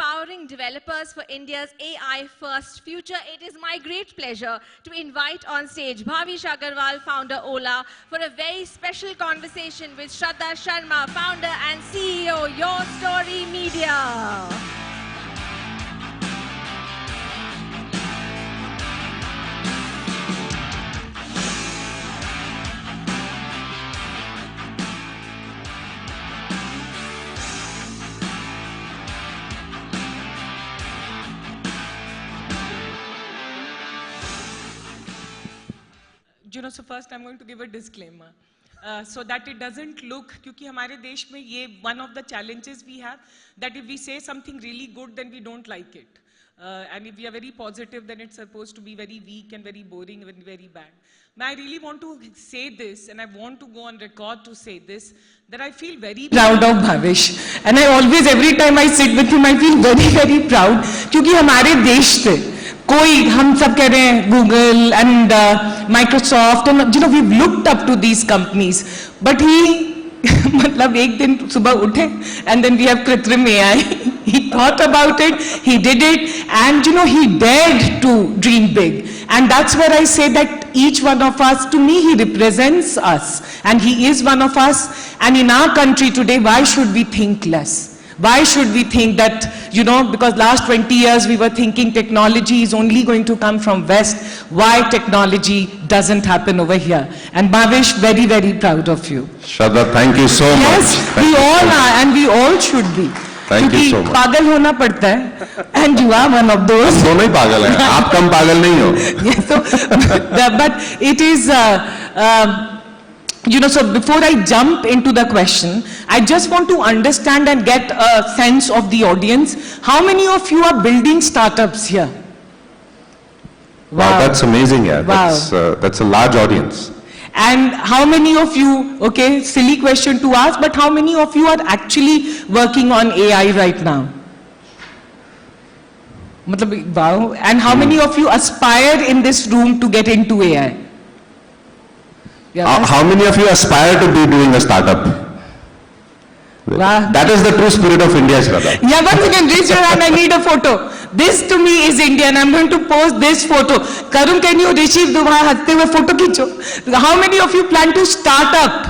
empowering developers for India's AI-first future, it is my great pleasure to invite on stage Bhavish Agarwal, founder Ola, for a very special conversation with Shraddha Sharma, founder and CEO, Your Story Media. You know, so first I'm going to give a disclaimer so that it doesn't look, क्योंकि हमारे देश में ये one of the challenges we have, that if we say something really good, then we don't like it. And if we are very positive, then it's supposed to be very weak and very boring and very bad. But I really want to say this, and I want to go on record to say this, that I feel very proud of Bhavish. And I always, every time I sit with him, I feel very, very proud, क्योंकि हमारे देश से कोई, हम सब कह रहे हैं Google and Microsoft, and you know, we've looked up to these companies, but he मतलब एक दिन सुबह उठे and then we have Kritrim AI. He thought about it, he did it, and you know, he dared to dream big. And that's where I say that each one of us, to me, he represents us, and he is one of us. And in our country today, why should we think less? Why should we think that, you know, because last 20 years we were thinking technology is only going to come from West. Why technology doesn't happen over here? And Bhavish, very, very proud of you. Shraddha, thank you so much. Yes, we all are, and we all should be. Thank you so much. पागल होना पड़ता है, and you are one of those. हम दोनों ही पागल हैं, आप कम पागल नहीं हो. Yes, so, but it is, you know, so before I jump into the question, I just want to understand and get a sense of the audience. How many of you are building startups here? Wow, that's amazing, yeah. Wow. That's a large audience. And how many of you, okay, silly question to ask, but how many of you are actually working on AI right now? Wow. And how many of you aspire in this room to get into AI? Yeah, how many of you aspire to be doing a startup? Wow. That is the true spirit of India, Shraddha. Yeah, once again, raise your hand, I need a photo. This to me is India, and I'm going to post this photo. Karun, can you receive the haste hue photo khicho? How many of you plan to start up?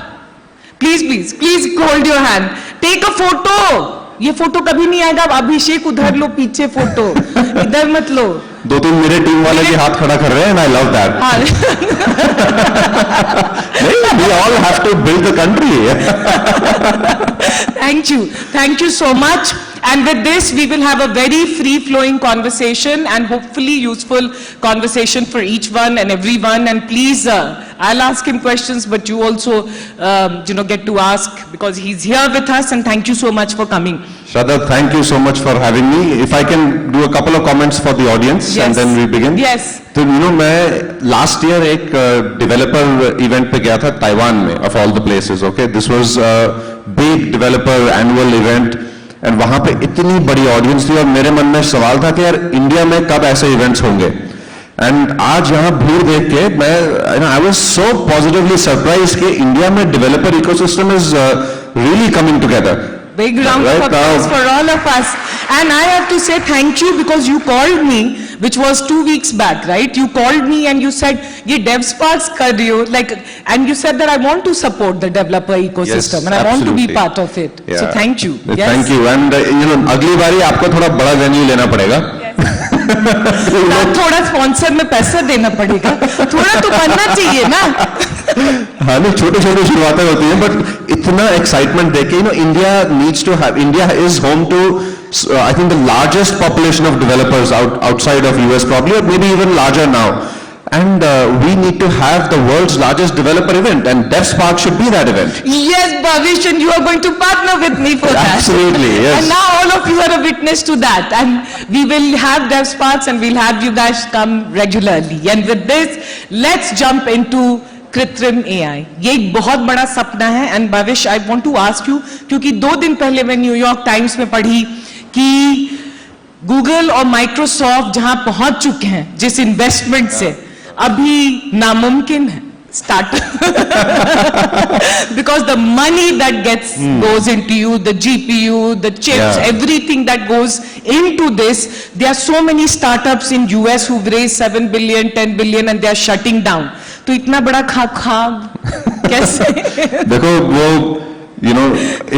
Please hold your hand. Take a photo. ये photo कभी नहीं आएगा. अभिषेक उधर लो, पीछे photo, इधर मत लो. दो तीन मेरे टीम वाले भी हाथ खड़ा कर रहे हैं, and I love that. We all have to build the country. Thank you so much. And with this, we will have a very free-flowing conversation and hopefully useful conversation for each one and everyone. And please, I'll ask him questions, but you also, you know, get to ask because he's here with us. And thank you so much for coming. Shraddha, thank you so much for having me. If I can do a couple of comments for the audience, yes. And then we begin. Yes. तो you know, मैं last year एक developer event पे गया था Taiwan में, of all the places. Okay, this was a big developer annual event. And वहाँ पे इतनी बड़ी ऑडियंस थी और मेरे मन में सवाल था कि यार इंडिया में कब ऐसे इवेंट्स होंगे. एंड आज यहाँ भीड़ देख के मैं I was so positively surprise कि इंडिया में developer ecosystem is really coming together. Big round of applause for all of us. And I have to say thank you because you called me, which was 2 weeks back, right? You called me and you said, "Ye DevSparks kar rahe ho," like, and you said that I want to support the developer ecosystem, yes, and I want to be absolutely. part of it. Yeah. So thank you. Yes. Thank you. And you know, अगली बारी आपको थोड़ा बड़ा venue लेना पड़ेगा. थोड़ा sponsor में पैसा देना पड़ेगा. थोड़ा तो बनना चाहिए ना. हाँ नहीं, छोटे छोटे शुरुआतें होती हैं, बट इतना एक्साइटमेंट देखे, you know, India is home to I think the largest population of developers outside of US probably, or maybe even larger now. And we need to have the world's largest developer event, and DevSpark should be that event. Yes, Bhavish, and you are going to partner with me for that. Absolutely, yes. And now all of you are a witness to that. And we will have DevSparks and we'll have you guys come regularly. And with this, let's jump into कृत्रिम AI. ये एक बहुत बड़ा सपना है. And Bhavish, I want to ask you, क्योंकि 2 दिन पहले मैं न्यूयॉर्क टाइम्स में पढ़ी कि गूगल और माइक्रोसॉफ्ट जहां पहुंच चुके हैं जिस इन्वेस्टमेंट से, अभी नामुमकिन है startup. Because the money that goes into you, the GPU, the chips, Yeah. everything that goes into this, there are so many startups in US who've raised 7 billion, 10 billion and they are shutting down. तो इतना बड़ा खाब कैसे? देखो वो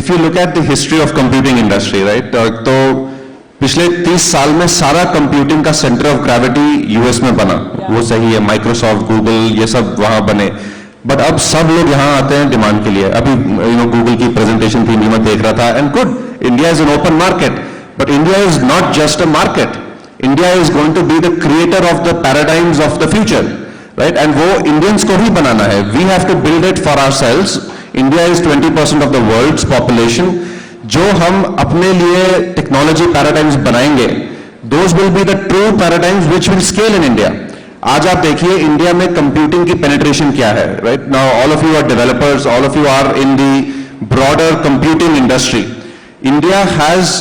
if you look at the history of computing industry, right? तो पिछले 30 साल में सारा कंप्यूटिंग का सेंटर ऑफ ग्रेविटी यूएस में बना, वो सही है, माइक्रोसॉफ्ट, गूगल, ये सब वहां बने, बट अब सब लोग यहां आते हैं डिमांड के लिए। अभी गूगल की प्रेजेंटेशन थी, मैं देख रहा था, and good, India is an open market, but India is not just a market, India is going to be the creator of the paradigms of the future, right? And वो Indians को ही बनाना है, we have to build it for ourselves. India is 20% of the world's population. जो हम अपने लिए technology paradigms बनाएंगे, those will be the true paradigms which will scale in India. आज आप देखिए इंडिया में कंप्यूटिंग की पेनिट्रेशन क्या है, right? Now all of you are developers, all of you are in the broader computing industry. India has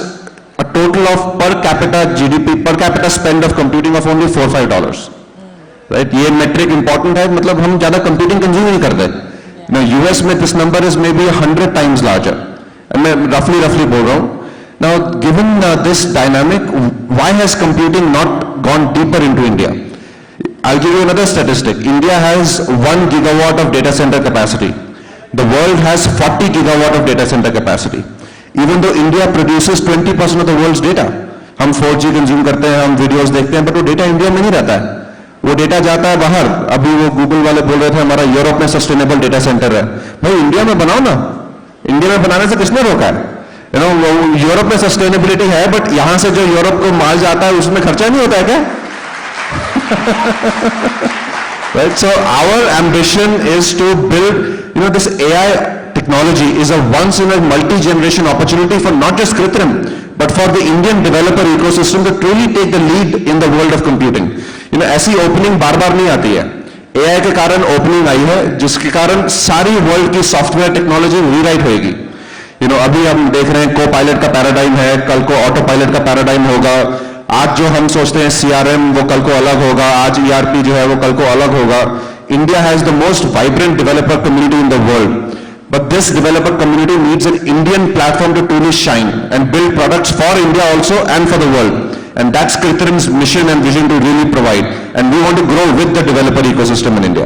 a total of per capita GDP, per capita spend of computing of only $4-5, right? ये metric important है, मतलब हम ज्यादा computing consume नहीं करते। US में this number is may be 100 times larger। मैं रफली बोल रहा हूं। Now, given this dynamic, why has computing not gone deeper into India? I'll give you another statistic. India has 1 gigawatt of data center capacity. The world has 40 gigawatt of data center capacity. Even though India produces 20% of the world's data. हम 4G consume करते हैं, हम videos देखते हैं, but वो data India में नहीं रहता है, वो डेटा जाता है बाहर। अभी वो गूगल वाले बोल रहे थे हमारा यूरोप में सस्टेनेबल डेटा सेंटर है। भाई इंडिया में बनाओ ना, इंडिया में बनाने से किसने रोका है? यूरोप में सस्टेनेबिलिटी है, बट यहां से जो यूरोप को माल जाता है उसमें खर्चा नहीं होता है क्या? Right? So our ambition is to build, this AI technology is a once in a multi-generation opportunity for not just Kritrim, but for the Indian developer ecosystem to truly take the lead in the world of computing. ऐसी opening बार बार नहीं आती है। AI के कारण opening आई है, जिसके कारण सारी वर्ल्ड की सॉफ्टवेयर टेक्नोलॉजी रीराइट होगी। अभी हम देख रहे हैं को पायलट का पैराडाइम है, कल को ऑटो पायलट का पैराडाइम होगा। आज जो हम सोचते हैं सीआरएम, वो कल को अलग होगा, आज ईआरपी जो है वो कल को अलग होगा। India has the most vibrant developer community in the world, but this developer community needs an Indian platform to truly shine and build products for India also and for the world. And that's Kritrim's mission and vision to really provide. And we want to grow with the developer ecosystem in India.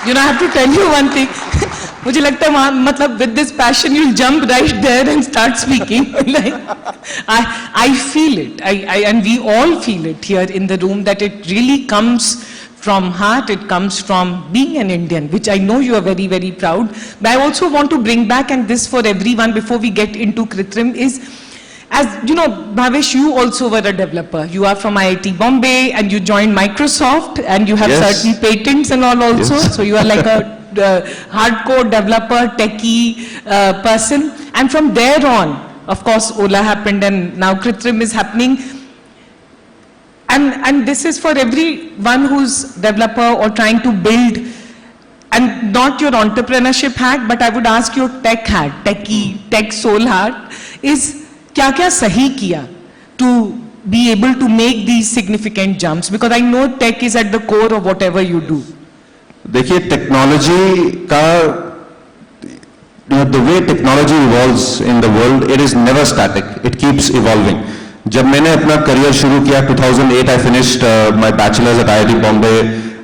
I have to tell you one thing. मुझे लगता है मतलब with this passion you'll jump right there and start speaking. I feel it. And we all feel it here in the room that it really comes from heart. It comes from being an Indian, which I know you are very, very proud. But I also want to bring back, and this for everyone before we get into Kritrim, is, as you know, Bhavesh, you also were a developer. You are from IIT Bombay and you joined Microsoft and you have certain patents and all also. Yes. So you are like a hardcore developer, techie person. And from there on, of course, Ola happened and now Kritrim is happening. And this is for everyone who's developer or trying to build, and not your entrepreneurship hat, but I would ask your tech hat, techie, tech soul hat, is क्या-क्या सही किया to be able to make these significant jumps? Because I know tech is at the core of whatever you do. देखिए technology का, the way technology evolves in the world, it is never static. It keeps evolving. जब मैंने अपना career शुरू किया 2008, I finished my bachelor's at IIT Bombay.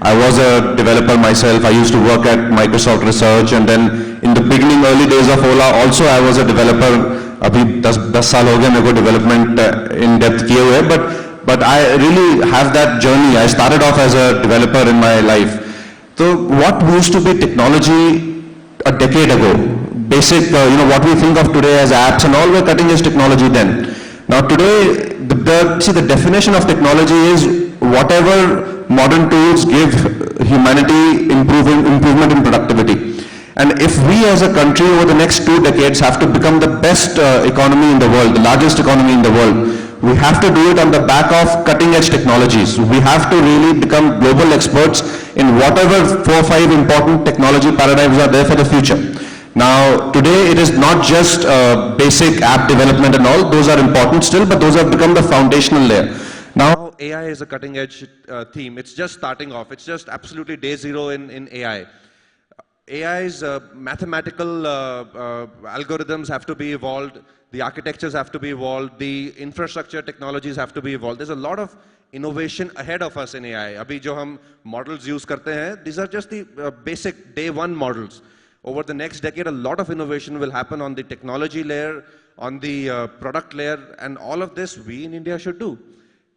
I was a developer myself. I used to work at Microsoft Research, and then in the beginning, early days of Ola, also I was a developer. अभी 10 साल हो गए मेरे को development in depth किए हुए, but I really have that journey. I started off as a developer in my life. So what used to be technology a decade ago, basic, what we think of today as apps and all, were cutting edge technology then. Now today, the definition of technology is whatever modern tools give humanity improvement in productivity. And if we as a country over the next 2 decades have to become the best economy in the world, the largest economy in the world, we have to do it on the back of cutting edge technologies. We have to really become global experts in whatever 4 or 5 important technology paradigms are there for the future. Now, today it is not just basic app development and all, those are important still, but those have become the foundational layer. Now, AI is a cutting edge theme. It's just starting off. It's just absolutely day zero in AI. AI's mathematical algorithms have to be evolved. The architectures have to be evolved. The infrastructure technologies have to be evolved. There's a lot of innovation ahead of us in AI. Abhi jo hum models use karte hain, these are just the basic day one models. Over the next decade, a lot of innovation will happen on the technology layer, on the product layer, and all of this we in India should do.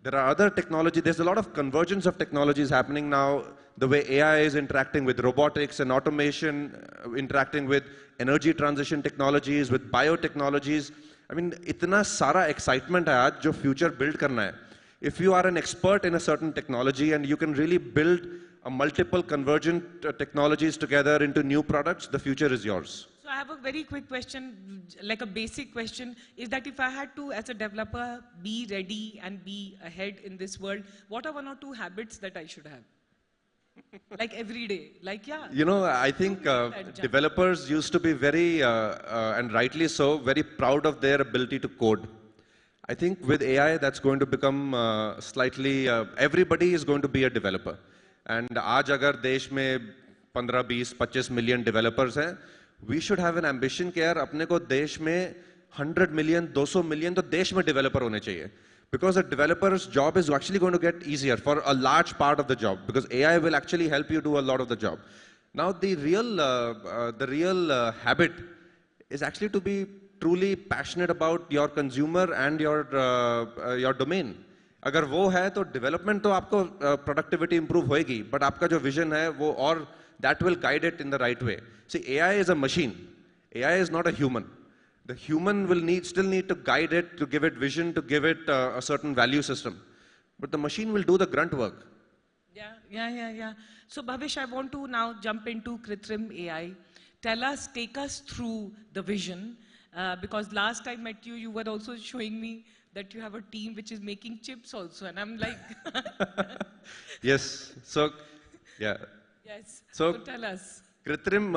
There are other technology, there's a lot of convergence of technologies happening now, the way AI is interacting with robotics and automation, interacting with energy transition technologies, with biotechnologies. I mean, itna sara excitement hai aaj jo future build karna hai. If you are an expert in a certain technology and you can really build a multiple convergent technologies together into new products, the future is yours. So I have a very quick question, like a basic question, is that if I had to, as a developer, be ready and be ahead in this world, what are one or two habits that I should have? Like every day, like yeah. You know, I think developers used to be very, and rightly so, very proud of their ability to code. I think with AI, that's going to become slightly, everybody is going to be a developer. And aaj agar desh mein 15, 20, 25 million developers hain, we should have an ambition कि यार अपने को देश में 100 million, 200 million तो देश में developer होने चाहिए. Because a developer's job is actually going to get easier for a large part of the job, because AI will actually help you do a lot of the job. Now the real habit is actually to be truly passionate about your consumer and your domain. अगर वो है तो development तो आपको productivity improve होएगी, but आपका जो vision है वो और that will guide it in the right way. See, AI is a machine. AI is not a human. The human will still need to guide it, to give it vision, to give it a certain value system. But the machine will do the grunt work. Yeah. So Bhavish, I want to now jump into Kritrim AI. Take us through the vision. Because last I met you, you were also showing me that you have a team which is making chips also. And I'm like... Yes. So, yeah. Yes. So tell us. Kritrim,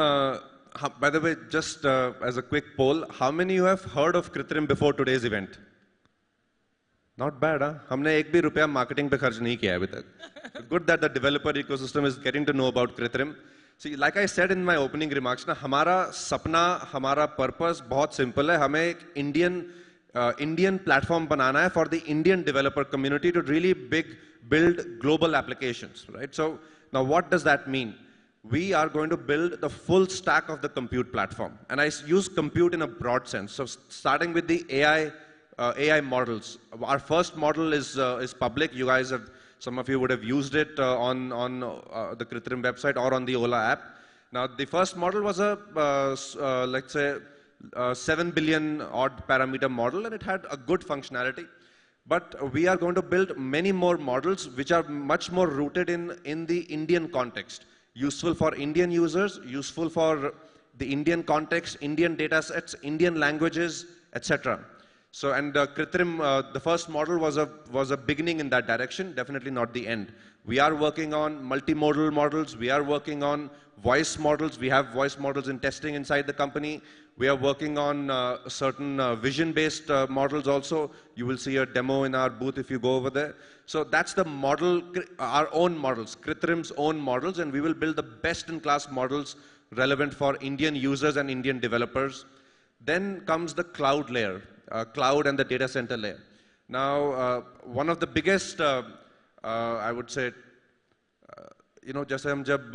by the way, just as a quick poll, how many you have heard of Kritrim before today's event? Not bad, huh? हमने एक भी रुपया marketing पे खर्च नहीं किया है अभी तक. Good that the developer ecosystem is getting to know about Kritrim. See, like I said in my opening remarks, ना हमारा सपना, हमारा purpose बहुत simple है. हमें एक Indian platform बनाना है for the Indian developer community to really build global applications, right? So now what does that mean? We are going to build the full stack of the compute platform. And I use compute in a broad sense. So starting with the AI models. Our first model is public. You guys have, some of you would have used it on the Kritrim website or on the Ola app. Now the first model was let's say, 7 billion odd parameter model, and it had a good functionality. But we are going to build many more models which are much more rooted in the Indian context. Useful for Indian users, useful for the Indian context, Indian data sets, Indian languages, etc. So, and Kritrim, the first model was a beginning in that direction, definitely not the end. We are working on multimodal models. We are working on voice models. We have voice models in testing inside the company. We are working on certain vision-based models also. You will see a demo in our booth if you go over there. So that's the model, our own models, Kritrim's own models, and we will build the best-in-class models relevant for Indian users and Indian developers. Then comes the cloud layer, cloud and the data center layer. Now, one of the biggest, I would say, you know, जैसे हम जब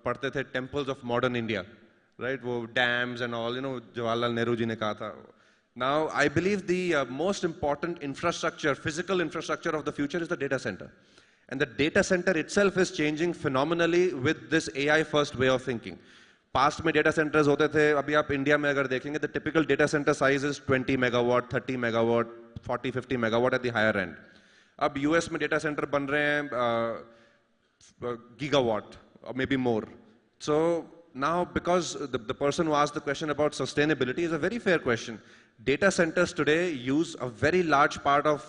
पढ़ते थे temples of modern India, right? वो dams and all, you know, Jawaharlal Nehru ji ने कहा था. Now, I believe the most important infrastructure, physical infrastructure of the future is the data center. And the data center itself is changing phenomenally with this AI-first way of thinking. Past में data centers होते थे, अभी आप India में अगर देखेंगे, the typical data center size is 20 megawatt, 30 megawatt, 40, 50 megawatt at the higher end. अब US में data center बन रहे हैं gigawatt or maybe more. So now, because the person who asked the question about sustainability is a very fair question. Data centers today use a very large part of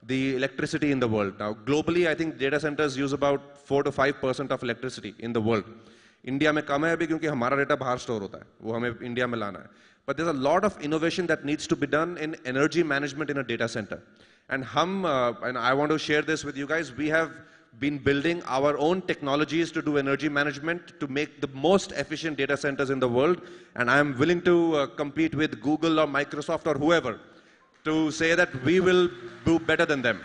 the electricity in the world. Now, globally, I think data centers use about 4 to 5% of electricity in the world. India में कम है अभी क्योंकि हमारा data बाहर store होता है, वो हमें इंडिया में लाना है. But there's a lot of innovation that needs to be done in energy management in a data center. And and I want to share this with you guys. We have been building our own technologies to do energy management to make the most efficient data centers in the world. And I am willing to compete with Google or Microsoft or whoever to say that we will do better than them.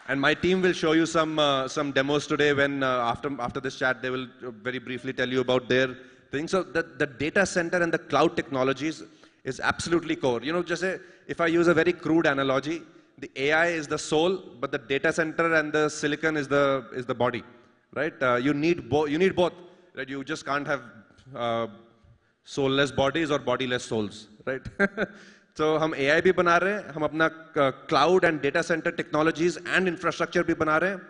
And my team will show you some demos today when after this chat, they will very briefly tell you about their thing. So the data center and the cloud technologies is absolutely core. You know, just say, if I use a very crude analogy, the AI is the soul, but the data center and the silicon is the body, right? You need both, right? You just can't have soulless bodies or bodiless souls, right? So हम AI भी बना रहे हैं, हम अपना cloud and data center technologies and infrastructure भी बना रहे हैं.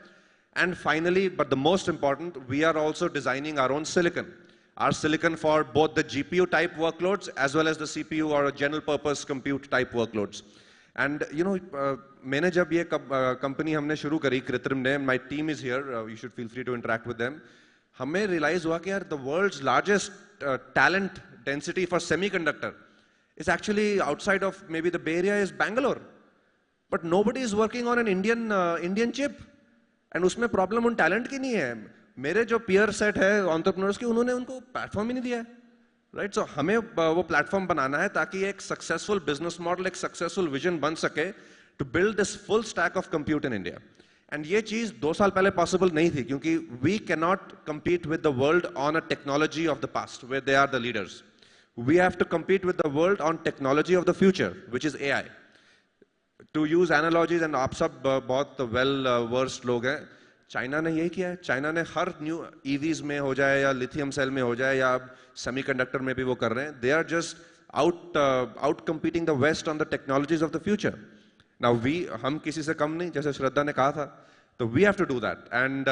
And finally, but the most important, we are also designing our own silicon. Our silicon for both the GPU type workloads as well as the CPU or general purpose compute type workloads. And you know, मैंने जब ये company हमने शुरू करी, कृत्रिम ने, my team is here, you should feel free to interact with them. हमें realize हुआ कि यार the world's largest talent density for semiconductor is actually outside of maybe the Bay Area is Bangalore. But nobody is working on an Indian chip. And उसमें problem उन talent की नहीं है. मेरे जो peer set है entrepreneurs की, उन्होंने उनको platform ही नहीं दिया है. Right? So हमें वो platform बनाना है ताकि एक successful business model, एक successful vision बन सके to build this full stack of compute in India. And ये चीज़ 2 साल पहले possible नहीं थी क्योंकि we cannot compete with the world on a technology of the past where they are the leaders. We have to compete with the world on technology of the future, which is AI. To use analogies, and आप सब बहुत well versed लोग हैं, China ने यही किया है. China ने हर न्यू EVs में हो जाए या लिथियम सेल में हो जाए या सेमीकंडक्टर में भी वो कर रहे हैं. They are just out competing the West on the technologies of the future. Now हम किसी से कम नहीं, जैसे श्रद्धा ने कहा था. So we have to do that. And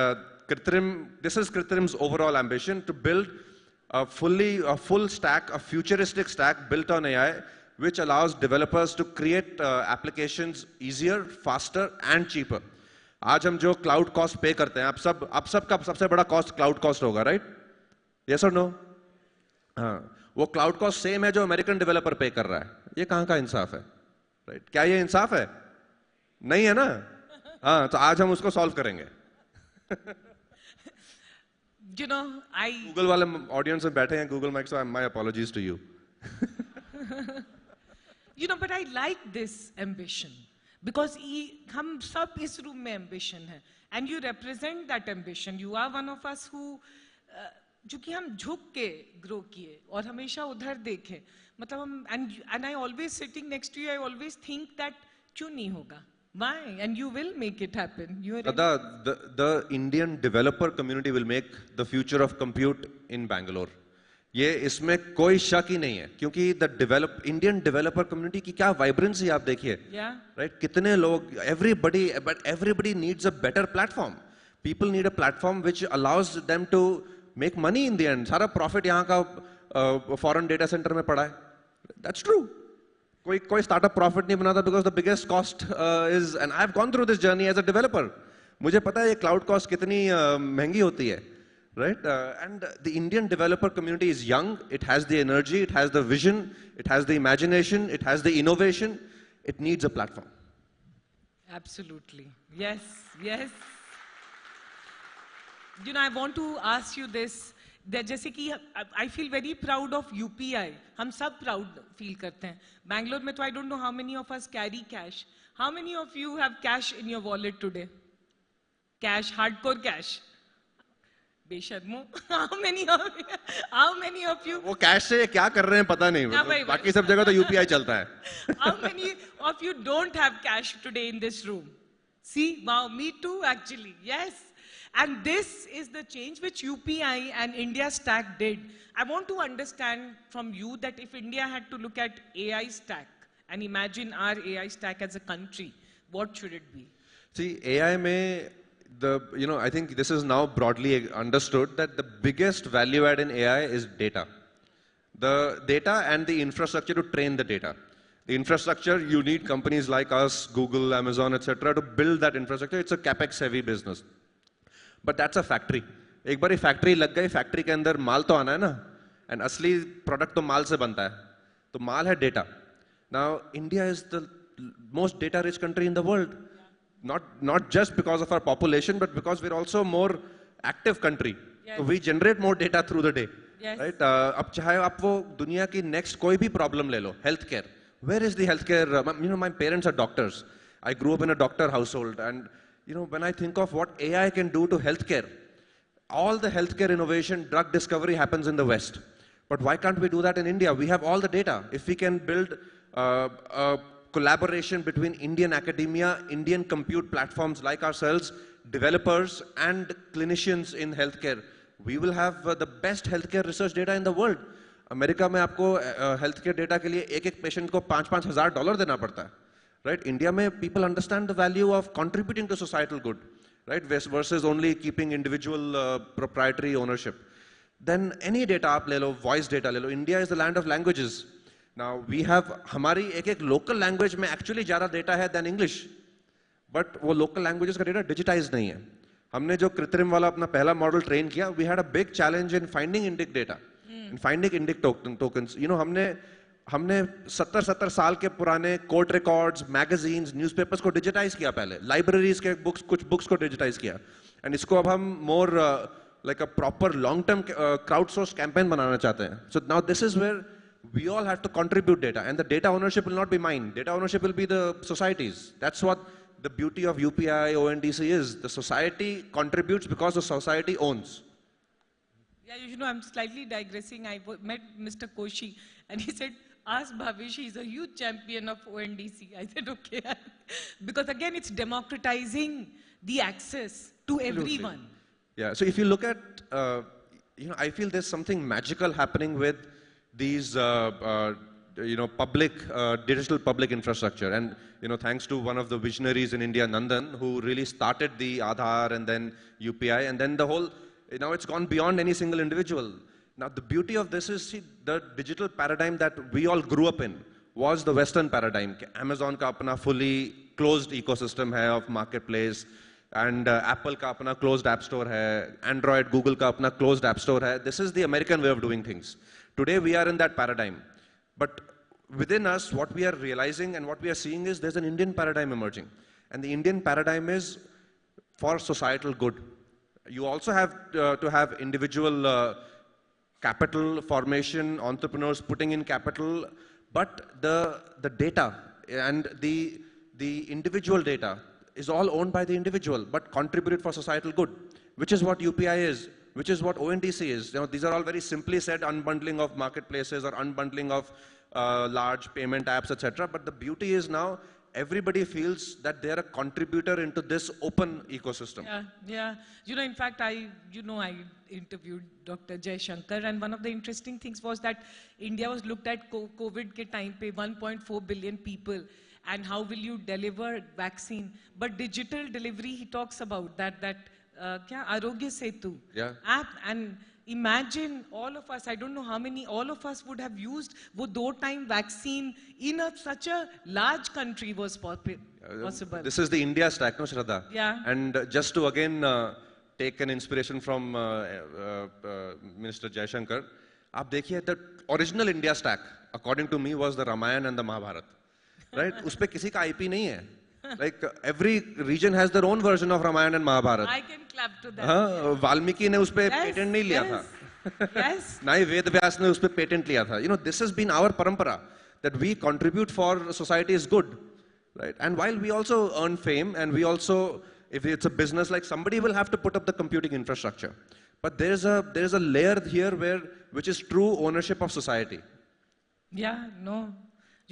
this is Kritrim's overall ambition to build a full stack, a futuristic stack built on AI, which allows developers to create applications easier, faster, and cheaper. आज हम जो cloud cost pay करते हैं, आप सब का सबसे बड़ा cost cloud cost होगा, right? Yes or no? हाँ, वो cloud cost same है जो American developer pay कर रहा है. ये कहाँ का इंसाफ है? Right? क्या ये इंसाफ है? नहीं है ना? हाँ, तो आज हम उसको solve करेंगे. You know, Google वाले audience में बैठे हैं, Google Mic, so my apologies to you. You know, but I like this ambition because हम सब इस रूम में ambition है, and you represent that ambition. You are one of us who जो कि हम झुक के grow किए और हमेशा उधर देखे. मतलब हम and I always sitting next to you, I always think that क्यों नहीं होगा? Why? And you will make it happen. You are the Indian developer community will make the future of compute in Bangalore. ये इसमें कोई शक ही नहीं है क्योंकि Indian developer community की क्या vibrancy आप देखिए. Yeah. Right? कितने लोग, everybody needs a better platform. People need a platform which allows them to make money in the end. सारा profit यहाँ का foreign data center में पड़ा है. That's true. कोई startup profit नहीं बनाता because the biggest cost is, and I've gone through this journey as a developer. मुझे पता है ये cloud cost कितनी महंगी होती है. Right? And the Indian developer community is young, it has the energy, it has the vision, it has the imagination, it has the innovation, it needs a platform. Absolutely. Yes, yes. You know, I want to ask you this, that जैसे कि I feel very proud of UPI. हम सब proud feel करते हैं. Bangalore में तो I don't know how many of us carry cash. How many of you have cash in your wallet today? Cash, hardcore cash. बेशर्मो. How many of you? वो cash से क्या कर रहे हैं पता नहीं. बाकी सब जगह तो UPI चलता है. How many of you don't have cash today in this room? See, wow, me too actually. Yes. And this is the change which UPI and India Stack did. I want to understand from you that if India had to look at AI stack and imagine our AI stack as a country, what should it be? See, AI में I think this is now broadly understood that the biggest value add in AI is data. The data and the infrastructure to train the data. The infrastructure, you need companies like us, Google, Amazon, etc. to build that infrastructure. It's a capex heavy business. But that's a factory. एक बार factory लग गई, factory के अंदर माल तो आना है ना, and असली product तो माल से बनता है. तो माल है data. Now, India is the most data-rich country in the world. Not just because of our population, but because we're also more active country. Yes. So we generate more data through the day. Yes. Right? अब चाहे आप वो दुनिया की next कोई भी problem ले लो, healthcare. Where is the healthcare? My parents are doctors. I grew up in a doctor household, and when I think of what AI can do to healthcare, all the healthcare innovation, drug discovery happens in the West. But why can't we do that in India? We have all the data. If we can build a collaboration between Indian academia, Indian compute platforms like ourselves, developers and clinicians in healthcare, we will have the best healthcare research data in the world. America में आपको healthcare data के लिए एक patient को $5,000 देना पड़ता है. Right? India में people understand the value of contributing to societal good, right? Versus only keeping individual proprietary ownership. Then any data आप ले लो, voice data ले लो. India is the land of languages. Now we have हमारी एक local language में actually ज़्यादा data है than English, but वो local languages का data digitized नहीं है. हमने जो कृत्रिम वाला अपना पहला मॉडल ट्रेन किया, we had a big challenge in finding indic data, in finding indic tokens. हमने 70 साल के पुराने कोर्ट रिकॉर्ड्स, मैगजीन्स, न्यूज़पेपर्स को डिजिटाइज किया पहले, लाइब्रेरीज के कुछ बुक्स को डिजिटाइज किया, एंड इसको अब हम more like a proper long term crowd source campaign बनाना चाहते हैं. So now this is where we all have to contribute data, and the data ownership will not be mine. Data ownership will be the society's. That's what the beauty of UPI ONDC is. The society contributes because the society owns. Yeah, I'm slightly digressing. I met Mr. Koshi and he said, ask Bhavish, he's a huge champion of ONDC. I said, okay. Because again, it's democratizing the access to Absolutely. everyone. Yeah, so if you look at, I feel there's something magical happening with these, digital public infrastructure. And, thanks to one of the visionaries in India, Nandan, who really started the Aadhaar and then UPI, and then the whole, now it's gone beyond any single individual. Now the beauty of this is, see, the digital paradigm that we all grew up in was the Western paradigm. Amazon का अपना fully closed ecosystem है of marketplace, and Apple का अपना closed app store है, Android, Google का अपना closed app store है. This is the American way of doing things. Today we are in that paradigm. But within us, what we are realizing and what we are seeing is there's an Indian paradigm emerging. And the Indian paradigm is for societal good. You also have to have individual capital formation, entrepreneurs putting in capital, but the data and the individual data is all owned by the individual, but contributed for societal good, which is what UPI is, which is what ONDC is. These are all very simply said, unbundling of marketplaces or unbundling of large payment apps, etc. But the beauty is now everybody feels that they're a contributor into this open ecosystem. Yeah. In fact, I interviewed Dr. Jay Shankar, and one of the interesting things was that India was looked at COVID ke time pe 1.4 billion people, and how will you deliver vaccine? But digital delivery, he talks about that Arogya Setu app, and imagine all of us, I don't know how many, all of us would have used wo 2-time vaccine in such a large country was possible. This is the India stack, no, Shraddha? Yeah. And just to again take an inspiration from Minister Jaishankar, aap dekhiye, the original India stack, according to me, was the Ramayana and the Mahabharata. Right? Uspe kisi ka IP nahi hai. Like every region has their own version of Ramayana and Mahabharata. I can clap to that. Valmiki ne us pe patent nahi liya tha. Yes. Na hi Ved Vyas ne us pe patent liya tha. This has been our parampara, that we contribute for society's good, right? And while we also earn fame, and we also, if it's a business, like somebody will have to put up the computing infrastructure. But there's a layer here which is true ownership of society. Yeah, no.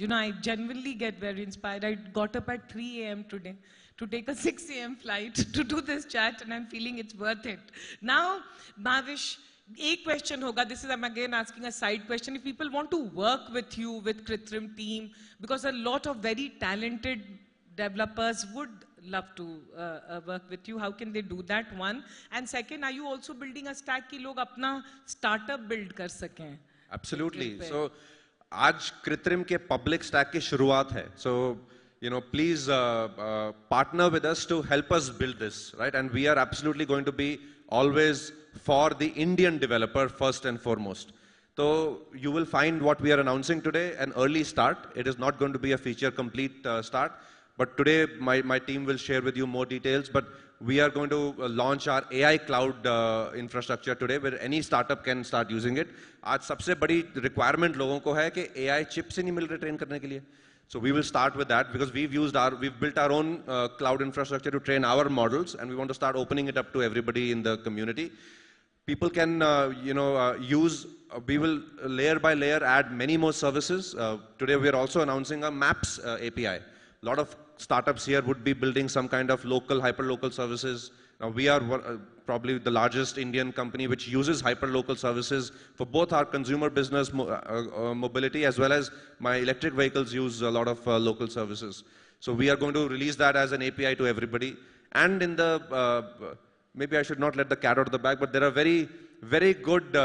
I genuinely get very inspired. I got up at 3 a.m. today to take a 6 a.m. flight to do this chat, and I'm feeling it's worth it. Now, Bhavish, a question hoga. This is, I'm again asking a side question. If people want to work with you, with Kritrim team, because a lot of very talented developers would love to work with you, how can they do that? One. And second, are you also building a stack ki log apna startup build kar sakein? Absolutely. So, आज कृत्रिम के public stack की शुरुआत है. So, please partner with us to help us build this, right? And we are absolutely going to be always for the Indian developer first and foremost. So you will find what we are announcing today an early start. It is not going to be a feature complete start. But today my team will share with you more details. But we are going to launch our AI cloud infrastructure today where any startup can start using it. आज सबसे बड़ी requirement लोगों को है कि AI chips ही नहीं मिल रहे train करने के लिए. So we will start with that because we've built our own cloud infrastructure to train our models, and we want to start opening it up to everybody in the community. People can, use. We will layer by layer add many more services. Today we are also announcing a Maps API. A lot of startups here would be building some kind of local, hyperlocal services. Now we are probably the largest Indian company which uses hyperlocal services for both our consumer business mobility as well as my electric vehicles use a lot of local services. So we are going to release that as an API to everybody. And in the, maybe I should not let the cat out of the bag, but there are very, very good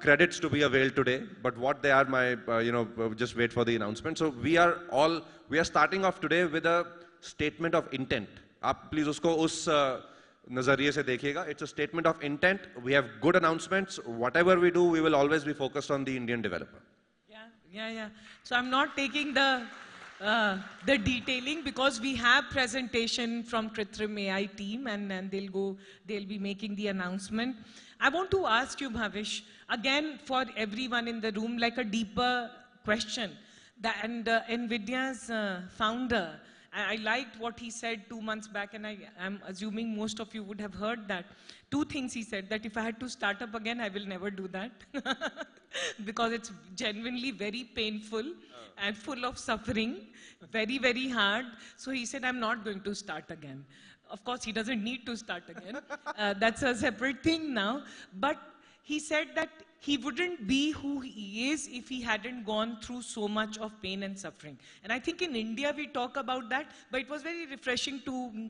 credits to be availed today. But what they are, just wait for the announcement. So we are starting off today with a statement of intent. आप please उसको उस नजरिए से देखिएगा. It's a statement of intent. We have good announcements. Whatever we do, we will always be focused on the Indian developer. Yeah. So I'm not taking the detailing because we have presentation from Kritrim AI team and they'll be making the announcement. I want to ask you, Bhavish, again for everyone in the room, like a deeper question. NVIDIA's founder, I liked what he said 2 months back, and I'm assuming most of you would have heard that. 2 things he said, that if I had to start up again, I will never do that. Because it's genuinely very painful and full of suffering, very, very hard. So he said, I'm not going to start again. Of course, he doesn't need to start again. That's a separate thing now. But he said that he wouldn't be who he is if he hadn't gone through so much of pain and suffering. And I think in India we talk about that, but it was very refreshing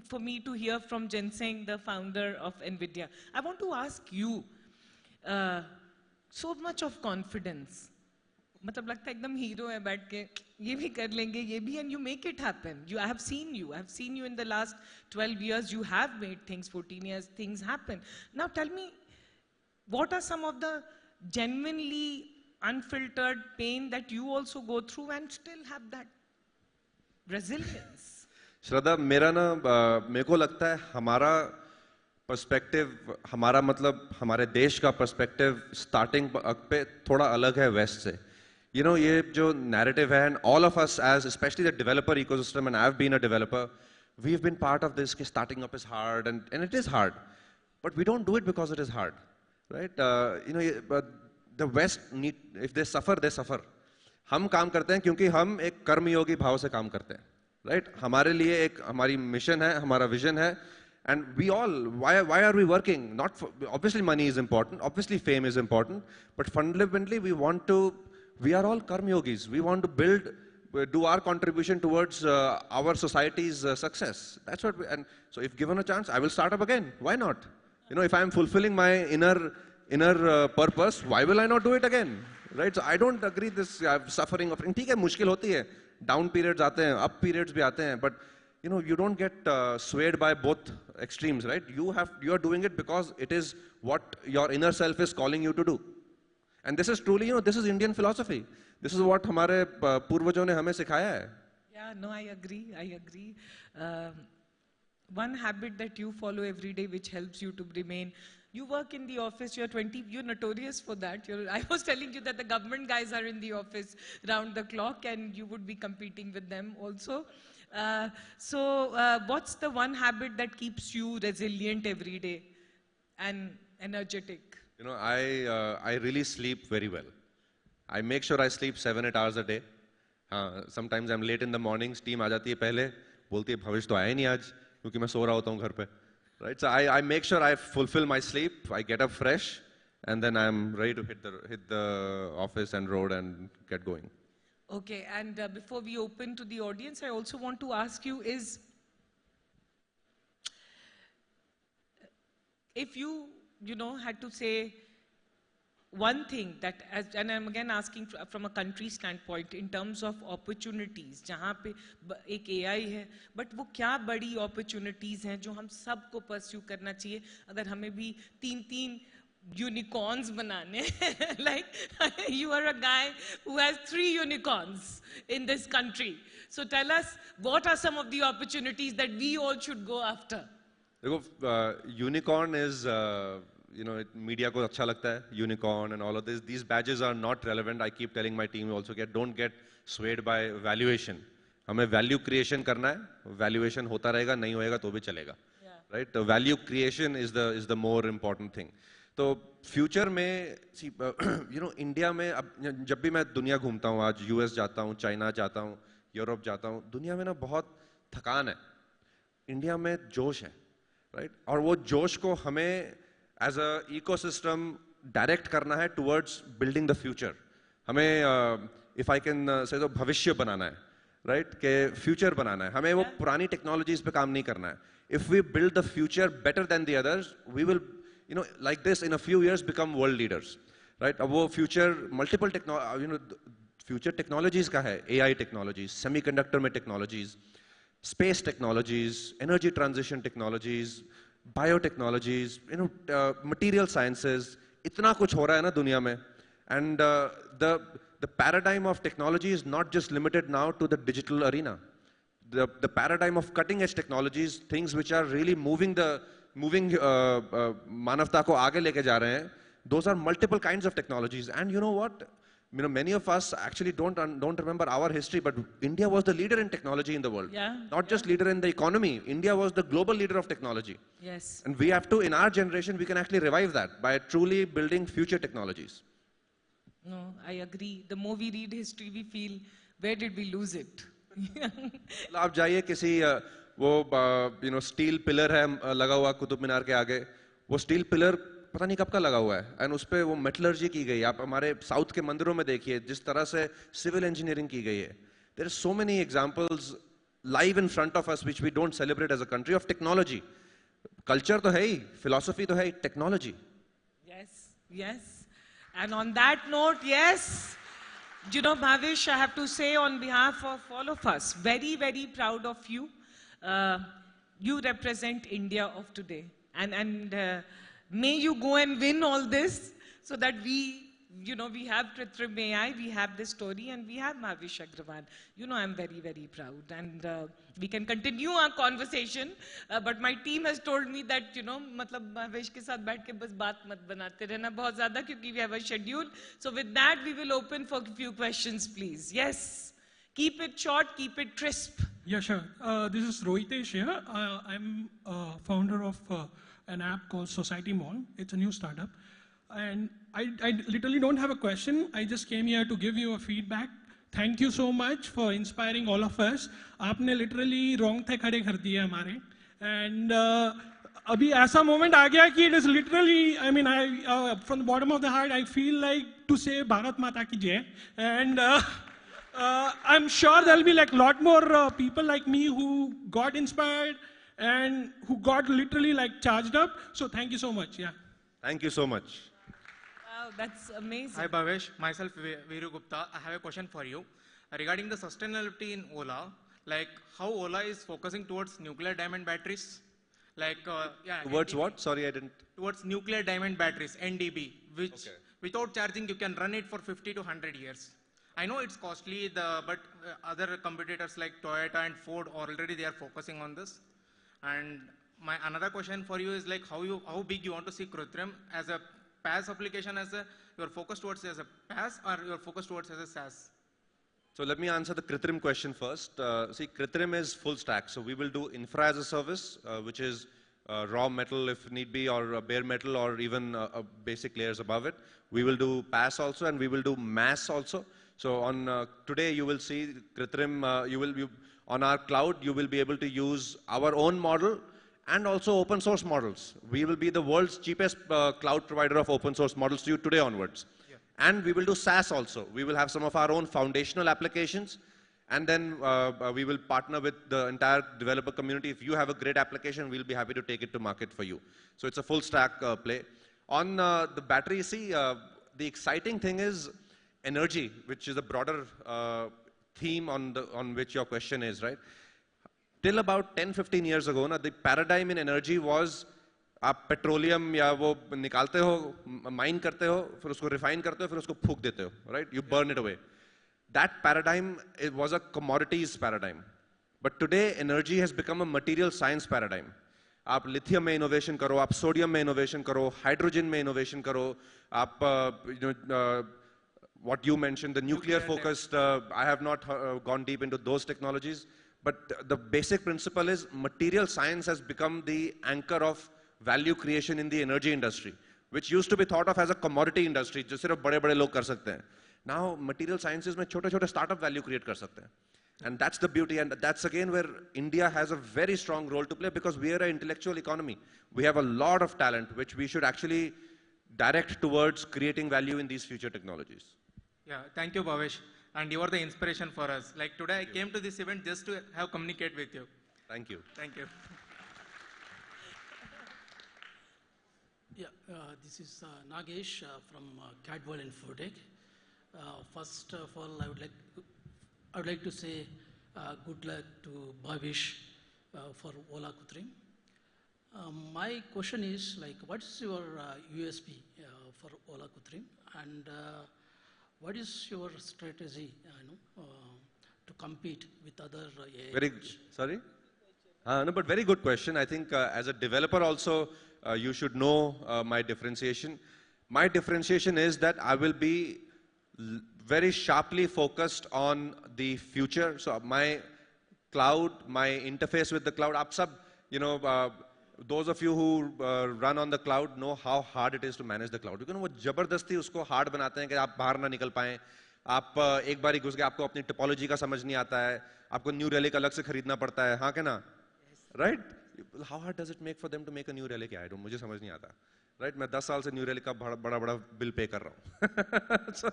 for me to hear from Jensen, the founder of NVIDIA. I want to ask you, so much of confidence. मतलब लगता है एकदम hero है बैठ के ये भी कर लेंगे ये भी, and you make it happen. I have seen you in the last 12 years. You have made things, 14 years, things happen. Now tell me, what are some of the genuinely unfiltered pain that you also go through and still have that resilience? श्रद्धा, मेरे को लगता है हमारा perspective, हमारा मतलब हमारे देश का पर्सपेक्टिव स्टार्टिंग पे थोड़ा अलग है वेस्ट से. ये जो नैरेटिव है, and all of us as especially the developer ecosystem, and I've been a developer, we've been part of this. Starting up is hard, and it is hard, but we don't do it because it is hard. Right? The West if they suffer, they suffer. हम काम करते हैं क्योंकि हम एक कर्मयोगी भाव से काम करते हैं. Right? हमारे लिए एक हमारी मिशन है, हमारा विजन है, and we all, why are we working? Not for, obviously money is important, obviously fame is important, but fundamentally we are all karmyogis. We want to do our contribution towards our society's success. That's what and so if given a chance, I will start up again. Why not? If I am fulfilling my inner purpose, why will I not do it again? Right? So I don't agree this suffering of. ठीक है, मुश्किल होती है. Down periods आते हैं, up periods भी आते हैं, but you don't get swayed by both extremes, right? You are doing it because it is what your inner self is calling you to do. And this is truly, this is Indian philosophy. This is what हमारे पूर्वजों ने हमें सिखाया है. Yeah, no, I agree. One habit that you follow every day which helps you to remain, you work in the office, you're notorious for that. I was telling you that the government guys are in the office round the clock and you would be competing with them also. So what's the one habit that keeps you resilient every day and energetic? I really sleep very well. I make sure I sleep 7-8 hours a day. Sometimes I'm late in the mornings, team आ जाती है पहले, बोलती है भविष्य तो आया ही नहीं आज क्योंकि मैं सो रहा होता हूँ घर पे. Right? So I make sure I fulfill my sleep, I get up fresh, and then I'm ready to hit the office and road and get going. Okay, and before we open to the audience, I also want to ask you is, if you had to say one thing that, and I'm again asking from a country standpoint, in terms of opportunities, जहाँ पे एक AI है, but वो क्या बड़ी opportunities हैं जो हम सबको pursue करना चाहिए, अगर हमें भी 3 unicorns banane. Like, you are a guy who has 3 unicorns in this country. So tell us, what are some of the opportunities that we all should go after? देखो, unicorn is, media को अच्छा लगता है, unicorn and all of this. These badges are not relevant. I keep telling my team also, don't get swayed by valuation. हमें value creation करना है, valuation होता रहेगा, नहीं होएगा तो भी चलेगा. Right? The value creation is the more important thing. तो future में, see, India में अब जब भी मैं दुनिया घूमता हूँ, आज US जाता हूँ, China जाता हूँ, यूरोप जाता हूँ, दुनिया में ना बहुत थकान है. इंडिया में जोश है, राइट? और वो जोश को हमें एज अ इकोसिस्टम डायरेक्ट करना है टुवर्ड्स बिल्डिंग द फ्यूचर. हमें इफ आई कैन से तो भविष्य बनाना है, राइट? के फ्यूचर बनाना है. हमें वो पुरानी टेक्नोलॉजीज पे काम नहीं करना है. If we build the future better than the others, we will like this in a few years become world leaders, right? अब वो फ्यूचर मल्टीपल फ्यूचर टेक्नोलॉजीज का है. एआई टेक्नोलॉजीज, सेमीकंडक्टर में technologies, space technologies, energy transition technologies, biotechnologies, material sciences. इतना कुछ हो रहा है ना दुनिया में. And the paradigm of technology is not just limited now to the digital arena. The paradigm of cutting edge technologies, things which are really moving मानवता को आगे लेके जा रहे हैं, those are multiple kinds of technologies. And you know what? Many of us actually don't remember our history, but India was the leader in technology in the world. Not just leader in the economy. India was the global leader of technology. Yes. And we have to, in our generation, we can actually revive that by truly building future technologies. No, I agree. The more we read history, we feel, where did we lose it? आप जाइए किसी वो steel pillar है लगा हुआ कुतुब मीनार के आगे, वो स्टील पिलर पता नहीं कब का लगा हुआ है, एंड उस पे वो मेटलर्जी की गई. आप हमारे साउथ के मंदिरों में देखिए जिस तरह से सिविल इंजीनियरिंग की गई है. There are so many examples live in front of us which we don't celebrate as a country of technology. Culture तो है ही, फिलॉसफी तो है ही, technology. Yes. And on that note, yes, Bhavish, I have to say on behalf of all of us, very, very proud of you. You represent India of today. And may you go and win all this so that we have Kritrim AI, we have this story, and we have Bhavish Agrawal. I'm very, very proud. And we can continue our conversation, but my team has told me that, मतलब Bhavish के साथ बैठ के बस बात मत बनाते रहना बहुत ज़्यादा, क्योंकि we have a schedule. So with that, we will open for a few questions, please. Yes. Keep it short, keep it crisp. Yeah, sure. This is Rohitesh here. I'm founder of an app called Society Mall. It's a new startup. And I literally don't have a question. I just came here to give you a feedback. Thank you so much for inspiring all of us. आपने literally wrong थे खड़े कर दिए हमारे. And अभी ऐसा moment आ गया कि it is literally, I mean, from the bottom of the heart, I feel like to say Bharat Mata ki jai. And I'm sure there'll be like a lot more people like me who got inspired and who got literally like charged up. So thank you so much. Yeah. Thank you so much. Wow, that's amazing. Hi Bhavesh, myself Viru Gupta. I have a question for you regarding the sustainability in Ola. Like how Ola is focusing towards nuclear diamond batteries. Like Towards what? Sorry, I didn't. Towards nuclear diamond batteries, NDB, which without charging you can run it for 50 to 100 years. I know it's costly, but other competitors like Toyota and Ford already they are focusing on this. And my another question for you is like how big you want to see Kritrim as a PaaS application, you're focused towards as a PaaS, or you're focused towards as a SaaS? So let me answer the Kritrim question first. See, Kritrim is full stack. So we will do infra as a service, which is raw metal if need be, or bare metal, or even basic layers above it. We will do PaaS also, and we will do MaaS also. So on today you will see Kritrim, on our cloud, you will be able to use our own model and also open source models. We will be the world's cheapest cloud provider of open source models to you today onwards. Yeah. And we will do SaaS also. We will have some of our own foundational applications, and then we will partner with the entire developer community. If you have a great application, we'll be happy to take it to market for you. So it's a full stack play. On the battery, see, the exciting thing is energy, which is a broader theme on which your question is, right? Till about 10-15 years ago, the paradigm in energy was आप petroleum या वो निकालते हो, mine करते हो, फिर उसको refine करते हो, फिर उसको फूक देते हो, right? You burn it away. That paradigm was a commodities paradigm. But today, energy has become a material science paradigm. आप लिथियम में इनोवेशन करो, आप सोडियम में इनोवेशन करो, हाइड्रोजन में इनोवेशन करो, आप what you mentioned, the nuclear focused, I have not gone deep into those technologies, but the basic principle is material science has become the anchor of value creation in the energy industry, which used to be thought of as a commodity industry, जो सिर्फ बड़े-बड़े लोग कर सकते हैं. Now, material sciences में छोटे-छोटे startup value create कर सकते हैं. And that's the beauty, and that's again where India has a very strong role to play, because we are an intellectual economy. We have a lot of talent, which we should actually direct towards creating value in these future technologies. Yeah, thank you, Bhavesh. And you are the inspiration for us. Like today, I came to this event just to have communicate with you. Thank you. Thank you. Yeah, this is Nagesh from Cadwell Infotech. First of all, I would like to say good luck to Bhavesh for Ola Kutrim. My question is, like, what is your USP for Ola Kutrim, and what is your strategy, to compete with other AI? Very sorry. No, but very good question. I think as a developer also, you should know my differentiation. My differentiation is that I will be very sharply focused on the future. So my cloud, my interface with the cloud, आप सब, those of you who run on the cloud know how hard it is to manage the cloud. वो जबरदस्ती उसको hard बनाते हैं कि आप बाहर ना निकल पाएं. आप एक बार ही घुस गए, आपको अपनी टोपोलॉजी का समझ नहीं आता है, आपको न्यू relic अलग से खरीदना पड़ता है, हाँ क्या ना? Right? How hard does it make for them to make a new relic? I don't, मुझे समझ नहीं आता. Right? मैं 10 साल से न्यू relic का बड़ा बिल पे कर रहा हूँ.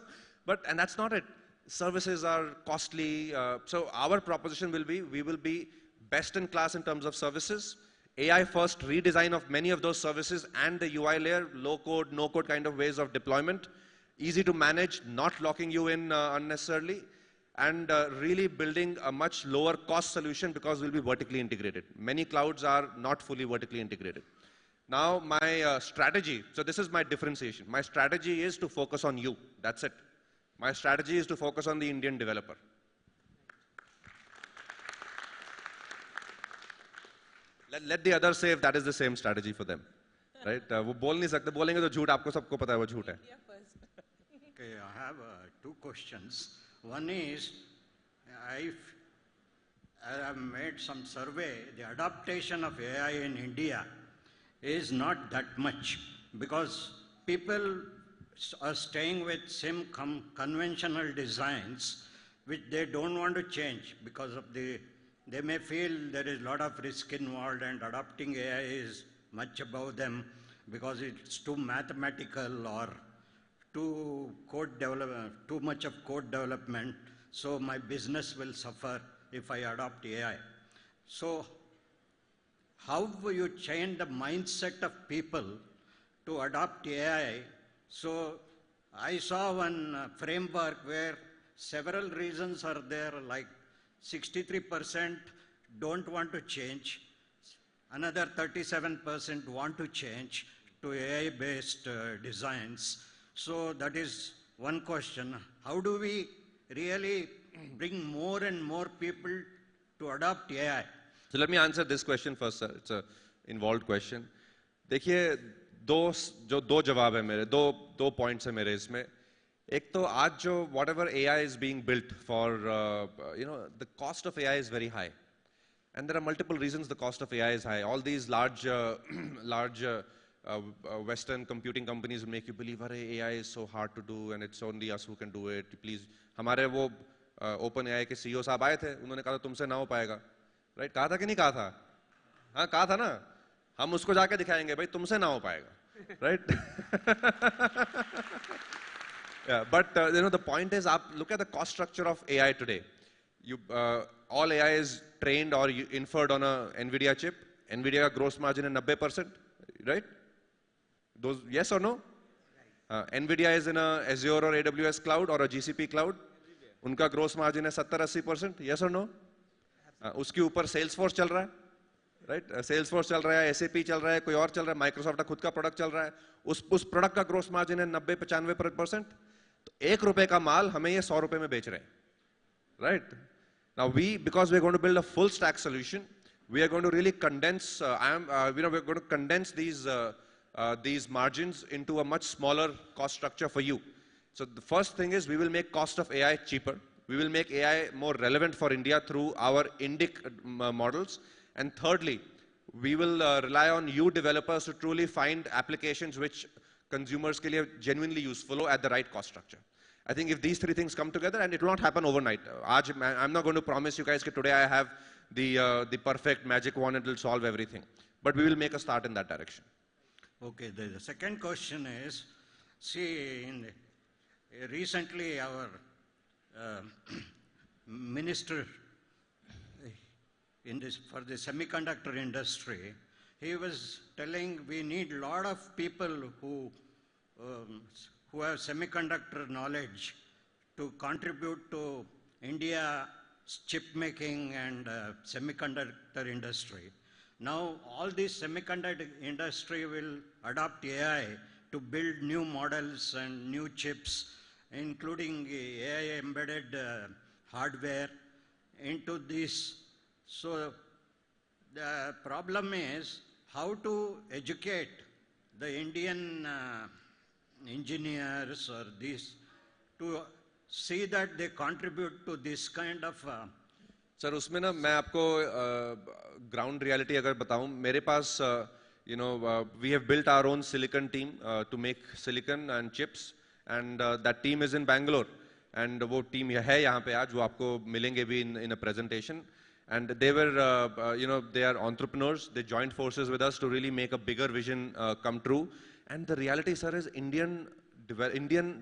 And that's not it. Services are costly. So our proposition will be, we will be best in class in terms of services. AI first redesign of many of those services and the UI layer, low code, no code kind of ways of deployment. Easy to manage, not locking you in unnecessarily. And really building a much lower cost solution because we'll be vertically integrated. Many clouds are not fully vertically integrated. Now my strategy, so this is my differentiation. My strategy is to focus on you, that's it. My strategy is to focus on the Indian developer. Let the others say if that is the same strategy for them. Right? वो बोल नहीं सकते, बोलेंगे तो झूठ, आपको सबको पता है वो झूठ है. Okay, I have two questions. One is, I have made some survey, the adaptation of AI in India is not that much because people are staying with some conventional designs which they don't want to change because of they may feel there is a lot of risk involved and adopting AI is much above them because it's too mathematical or too much of code development, so my business will suffer if I adopt AI. So how will you change the mindset of people to adopt AI? So I saw one framework where several reasons are there, like 63% don't want to change, another 37% want to change to AI-based designs. So that is one question. How do we really bring more and more people to adopt AI? So let me answer this question first, sir. It's an involved question. देखिए दो जवाब है मेरे, दो points है मेरे इसमें. एक तो आज जो whatever AI is being built for, the cost of AI is very high, and there are multiple reasons the cost of AI is high. All these large Western computing companies will make you believe, "Arey, AI is so hard to do, and it's only us who can do it. Please." हमारे वो OpenAI के CEO साहब आए थे, उन्होंने कहा था तुमसे ना हो पाएगा, right? कहा था कि नहीं कहा था? हाँ कहा था ना? हम उसको जाके दिखाएंगे, भाई तुमसे ना हो पाएगा, right? Yeah, but the point is, look at the cost structure of AI today. All AI is trained or inferred on a NVIDIA chip. NVIDIA gross margin is 90%, right? Those, yes or no? NVIDIA is in a Azure or AWS cloud or a GCP cloud. उनका gross margin है 70-80%, yes or no? उसके ऊपर Salesforce चल रहा है, right Salesforce चल रहा है, SAP चल रहा है, कोई और चल रहा है, माइक्रोसॉफ्ट का खुद का प्रोडक्ट चल रहा है, उस प्रोडक्ट का ग्रोस मार्जिन है 90-95%, तो 1 रुपए का माल हमें ये 100 रुपए में बेच रहे हैं, right? Now because we're going to build a full stack solution, we are going to really condense, we're going to condense these margins into a much smaller cost structure for you. So the first thing is we will make cost of AI cheaper. We will make AI more relevant for India through our Indic models. And thirdly, we will rely on you developers to truly find applications which consumers ke liye genuinely useful at the right cost structure. I think if these three things come together, and it will not happen overnight. I'm not going to promise you guys that today I have the perfect magic wand and it will solve everything. But we will make a start in that direction. Okay, the second question is, see, recently our minister for the semiconductor industry, he was telling we need a lot of people who have semiconductor knowledge to contribute to India's chip making and semiconductor industry. Now, all this semiconductor industry will adopt AI to build new models and new chips, including AI embedded hardware into this. So the problem is how to educate the Indian engineers or these to see that they contribute to this kind of sir उसमें ना मैं आपको ground reality अगर बताऊं, मेरे पास we have built our own silicon team to make silicon and chips, and that team is in Bangalore, and वो team है यहाँ पे आज, वो आपको मिलेंगे भी in a presentation, and they were they are entrepreneurs. They joined forces with us to really make a bigger vision come true. And the reality, sir, is Indian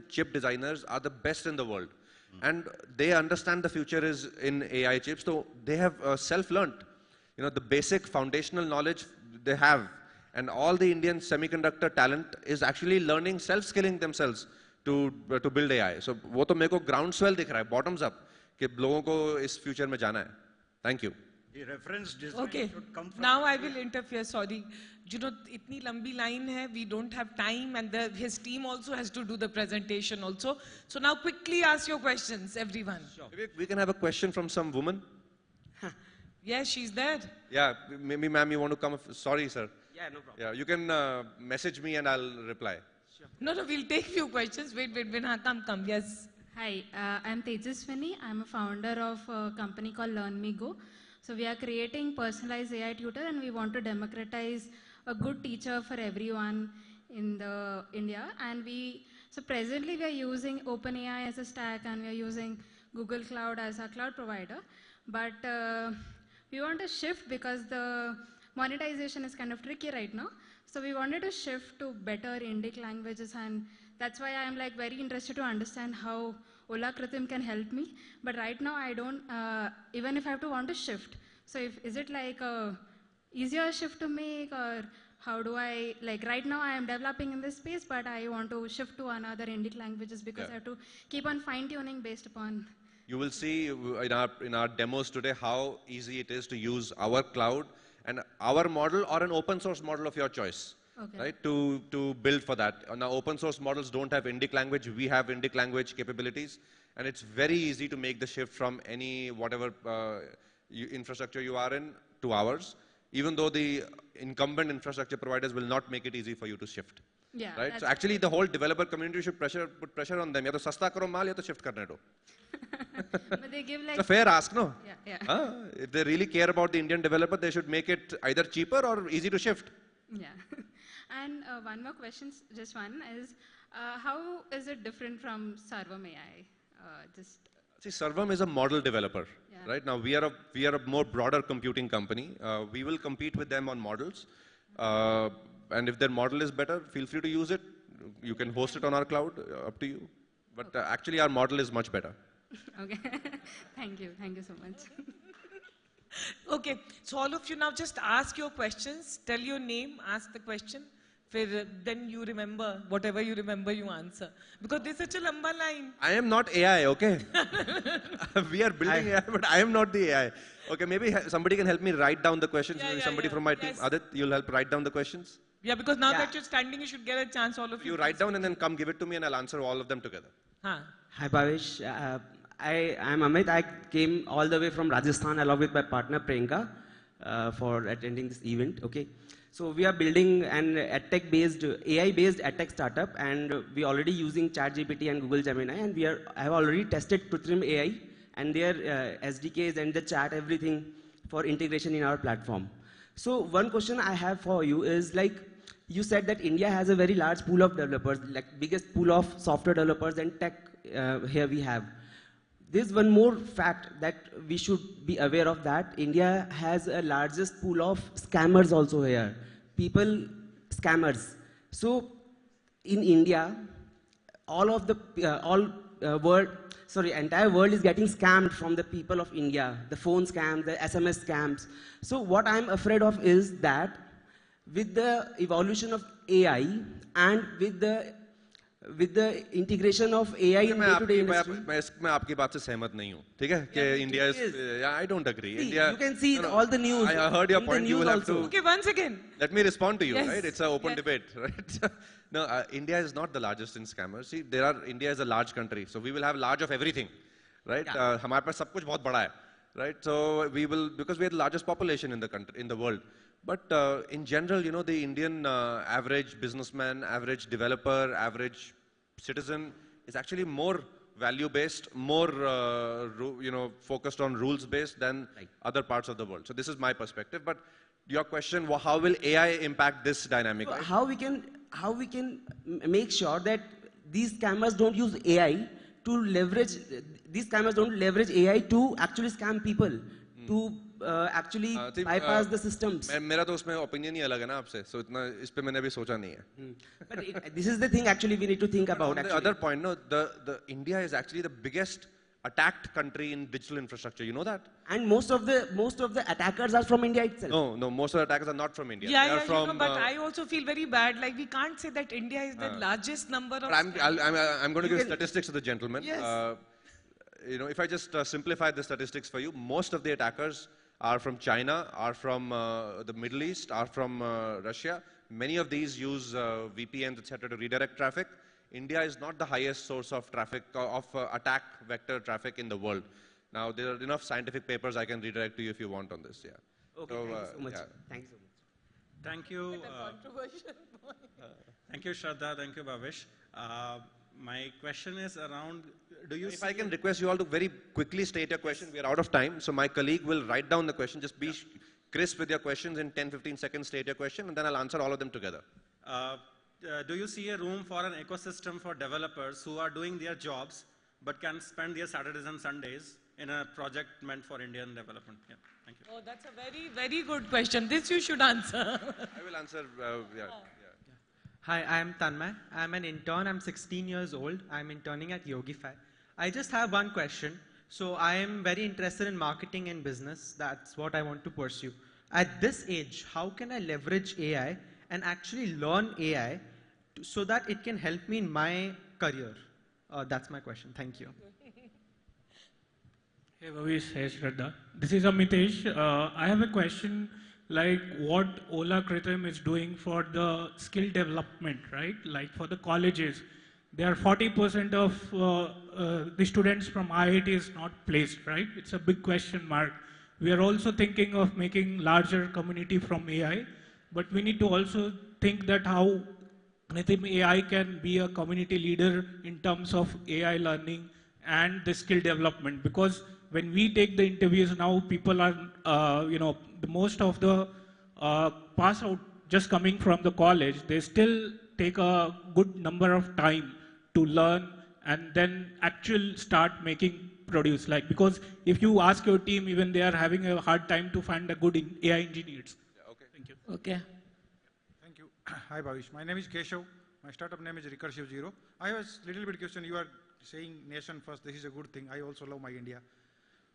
chip designers are the best in the world. And they understand the future is in AI chips. So they have self-learned. The basic foundational knowledge they have. And all the Indian semiconductor talent is actually learning, self-skilling themselves to build AI. So वो तो मेरे को groundswell दिख रहा है, bottoms up, कि लोगों को इस future में जाना है. Thank you. The reference design Okay, should come from now I will interfere, sorry. इतनी लंबी line है, we don't have time, and his team also has to do the presentation also. So now quickly ask your questions, everyone. Sure. We can have a question from some woman. Yes, she's there. Yeah, maybe ma'am, you want to come? Sorry, sir. Yeah, no problem. Yeah, you can message me and I'll reply. Sure. No, we'll take few questions. Wait, come. Yes. Hi, I'm Tejaswini. I'm a founder of a company called LearnMeGo. So we are creating personalized AI tutor, and we want to democratize a good teacher for everyone in India. And so presently we are using OpenAI as a stack, and we are using Google Cloud as our cloud provider. But we want to shift because the monetization is kind of tricky right now. So we wanted to shift to better Indic languages, and that's why I'm like very interested to understand how Ola Kritim can help me. But right now I don't, even if I have to want to shift. So is it like a easier shift to make, or how do I, like right now I am developing in this space, but I want to shift to another Indic languages because I have to keep on fine tuning based upon. You will see in our demos today how easy it is to use our cloud and our model or an open source model of your choice. Okay. Right, to build for that. Now, open source models don't have Indic language. We have Indic language capabilities, and it's very easy to make the shift from any whatever infrastructure you are in to ours, even though the incumbent infrastructure providers will not make it easy for you to shift. Yeah. Right. So actually, the whole developer community should put pressure on them. या तो सस्ता करो माल या तो shift करने दो. But they give like. It's a fair ask, no? Yeah. If they really care about the Indian developer, they should make it either cheaper or easy to shift. Yeah. And one more question, just one, is how is it different from Sarvam AI? See, Sarvam is a model developer, right? Now, we are a more broader computing company. We will compete with them on models. And if their model is better, feel free to use it. You can host it on our cloud, up to you. But actually, our model is much better. Okay. Thank you so much. Okay, so all of you now just ask your questions, tell your name, ask the question, then you remember, whatever you remember, you answer. Because there's such a lamba line. I am not AI, okay? We are building AI, but I am not the AI. Okay, maybe somebody can help me write down the questions. Yeah, Maybe yeah, somebody yeah. from my team. Yes. Adit, you'll help write down the questions? Yeah, because now that you're standing, you should get a chance, all of you. You write down and then come give it to me and I'll answer all of them together. Huh. Hi Bhavish, I'm Amit. I came all the way from Rajasthan along with my partner Priyanka for attending this event. Okay, so we are building an AI-based edtech startup, and we already using ChatGPT and Google Gemini, and I have already tested Kritrim AI and their SDKs and the chat, everything for integration in our platform. So one question I have for you is, like, you said that India has a very large pool of developers, like biggest pool of software developers and tech here we have. There's one more fact that we should be aware of, that India has a largest pool of scammers also here. Scammers. So in India, entire world is getting scammed from the people of India. The phone scams, the SMS scams. So what I'm afraid of is that with the evolution of AI and with the integration of AI in day-to-day industry, मैं आपकी बात से सहमत नहीं हूँ, ठीक है? कि India is, I don't agree. See, India, you can see all the news. I heard your in the point. You news will have also. to. Okay, once again. Let me respond to you, Yes. right? It's an open Yes. debate, right? No, India is not the largest in scammers. See, India is a large country, so we will have large of everything, right? हमारे पास सब कुछ बहुत बड़ा है, right? So we will, because we are the largest population in the country, in the world. But in general, you know, the Indian average businessman, average developer, average citizen is actually more value-based, more focused on rules-based than other parts of the world. So this is my perspective. But your question, how will AI impact this dynamic? Right? How we can make sure that these scammers don't use AI to leverage, these scammers don't leverage AI to actually scam people, to actually bypass the systems. मेरा तो उसमें opinion ही अलग है ना आपसे, so इतना इस पे मैंने अभी सोचा नहीं है. But this is the thing actually we need to think about. The other point, no, the India is actually the biggest attacked country in digital infrastructure. You know that? And most of the attackers are from India itself. No, most of the attackers are not from India. Yeah, they are yeah, from, but I also feel very bad. Like, we can't say that India is the largest number of. But I'm going to give statistics to the gentleman. Yes. If I just simplify the statistics for you, most of the attackers are from China, are from the Middle East, are from Russia. Many of these use VPNs, etc., to redirect traffic. India is not the highest source of traffic, attack vector traffic in the world. Now, there are enough scientific papers I can redirect to you if you want on this. Yeah. Okay, so, thank you so much. Yeah. Thank you so much. Thank you. Thank you, Shraddha. Thank you, Bhavish. My question is around, If I can request you all to very quickly state your question, we are out of time. So my colleague will write down the question. Just be crisp with your questions in 10-15 seconds, state your question, and then I'll answer all of them together. Do you see a room for an ecosystem for developers who are doing their jobs but can spend their Saturdays and Sundays in a project meant for Indian development? Yeah, thank you. Oh, that's a very, very good question. This you should answer. I will answer, Hi, I'm Tanmay. I'm an intern. I'm 16 years old. I'm interning at Yogify. I just have one question. So I am very interested in marketing and business. That's what I want to pursue. At this age, how can I leverage AI and actually learn AI so that it can help me in my career? That's my question. Thank you. Hey, Bhavish, hey, Shraddha. This is Amitesh. I have a question, like what Ola Kritrim is doing for the skill development, right? Like for the colleges, there are 40% of the students from IIT is not placed, right? It's a big question mark. We are also thinking of making larger community from AI, but we need to also think that how Kritrim AI can be a community leader in terms of AI learning and the skill development, because when we take the interviews now, people are, most of the pass out just coming from the college, they still take a good number of time to learn and then actually start making produce. Like, because if you ask your team, even they are having a hard time to find a good AI engineers. Yeah, okay. Thank you. Okay. Thank you. Hi, Bhavish. My name is Keshav. My startup name is Recursive Zero. I have a little bit question. You are saying nation first. This is a good thing. I also love my India.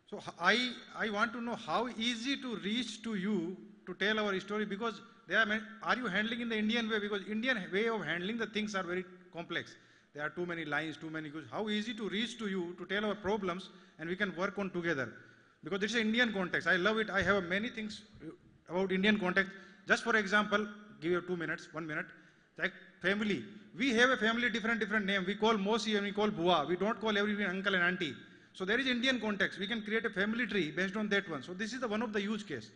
So I want to know how easy to reach to you to tell our story, because Are you handling in the Indian way? Because Indian way of handling the things are very complex. There are too many lines, too many issues. How easy to reach to you to tell our problems and we can work on together. Because this is Indian context. I love it. I have many things about Indian context. Just for example, give you 2 minutes, 1 minute. Like family. We have a family different name. We call Mosi and we call Bua. We don't call everyone uncle and auntie. So there is Indian context. We can create a family tree based on that one. So this is the one of the use case.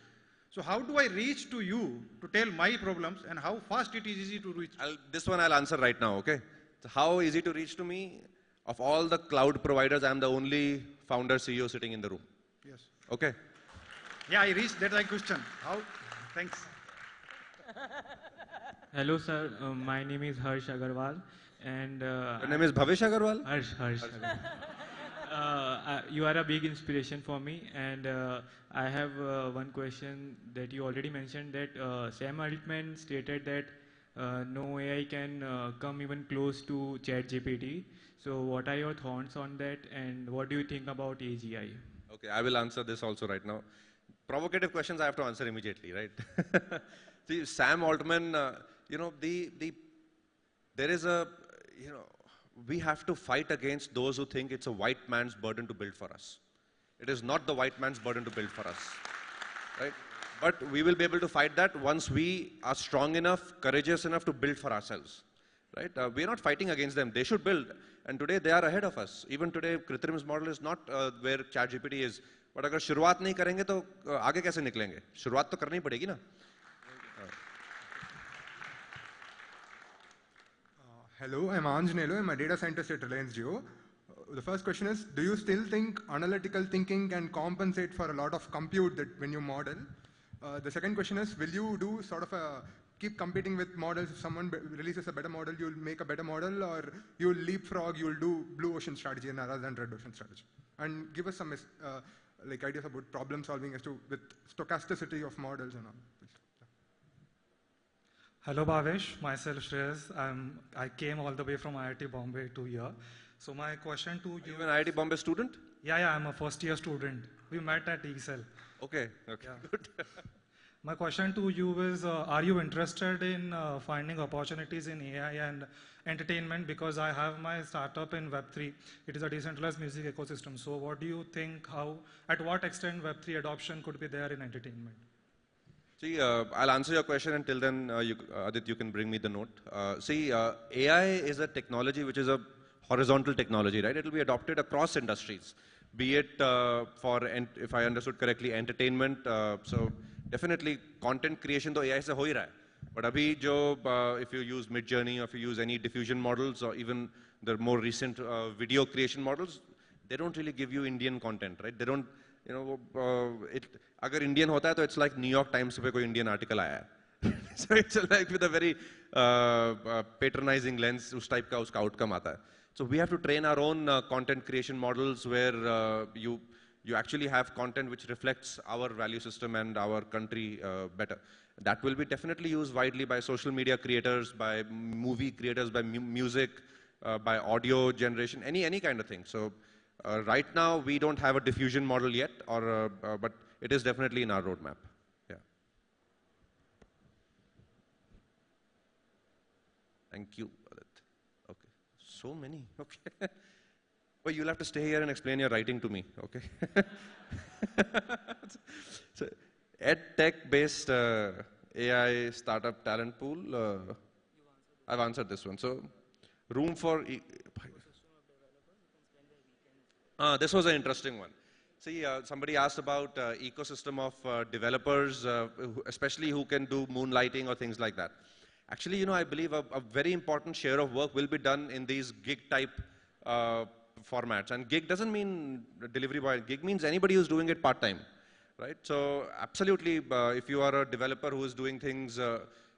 So how do I reach to you to tell my problems and how fast it is easy to reach? This one I'll answer right now, okay? So how easy to reach to me? Of all the cloud providers, I'm the only founder CEO sitting in the room. Yes. Okay? Yeah, I reached that question. How? Thanks. Hello, sir. My name is Harsh Agarwal, and your name is Bhavish Agarwal? Harsh Agarwal. You are a big inspiration for me, and I have one question that you already mentioned that Sam Altman stated that no AI can come even close to ChatGPT. So what are your thoughts on that, and what do you think about AGI? Okay, I will answer this also right now. Provocative questions I have to answer immediately, right? See, Sam Altman, there is a, we have to fight against those who think it's a white man's burden to build for us. It is not the white man's burden to build for us, right? But we will be able to fight that once we are strong enough, courageous enough to build for ourselves, right? We are not fighting against them. They should build. And today they are ahead of us. Even today, Kritrim's model is not where ChatGPT is. But अगर शुरुआत नहीं करेंगे तो आगे कैसे निकलेंगे? शुरुआत तो करनी पड़ेगी ना? Hello, I'm Anjanelu. I'm a data scientist at Reliance Jio. The first question is, do you still think analytical thinking can compensate for a lot of compute that when you model? The second question is, will you do sort of keep competing with models? If someone releases a better model, you'll make a better model, or you'll leapfrog, you'll do blue ocean strategy rather than red ocean strategy? And give us some ideas about problem solving as to with stochasticity of models and all. Hello Bhavesh, myself Shreyas. I came all the way from IIT Bombay to here. So my question to you... Are you an IIT Bombay student? Yeah, I'm a first year student. We met at ESL. Okay, good. My question to you is, are you interested in finding opportunities in AI and entertainment? Because I have my startup in Web3. It is a decentralized music ecosystem. So what do you think, at what extent Web3 adoption could be there in entertainment? See, I'll answer your question. Until then, Adit, you can bring me the note. AI is a technology which is a horizontal technology, right? It will be adopted across industries, be it if I understood correctly, entertainment. So definitely content creation to AI se ho hi raha hai. But abhi if you use Midjourney or if you use any diffusion models or even the more recent video creation models, they don't really give you Indian content, right? They don't, agar Indian hota hai, to it's like New York Times pe koi Indian article aaya hai. So it's like with a very patronizing lens, us type ka uska outcome aata hai. So we have to train our own content creation models where you actually have content which reflects our value system and our country better. That will be definitely used widely by social media creators, by movie creators, by music, by audio generation, any kind of thing. So right now we don't have a diffusion model yet, but it is definitely in our roadmap. Yeah. Thank you. Okay. So many. Okay. Well, you'll have to stay here and explain your writing to me, okay? So, EdTech-based AI startup talent pool, I've answered this one. So, room for... this was an interesting one. See, somebody asked about ecosystem of developers, especially who can do moonlighting or things like that. Actually, I believe a very important share of work will be done in these gig-type formats. And gig doesn't mean delivery boy. Gig means anybody who's doing it part-time, right? So absolutely, if you are a developer who is doing things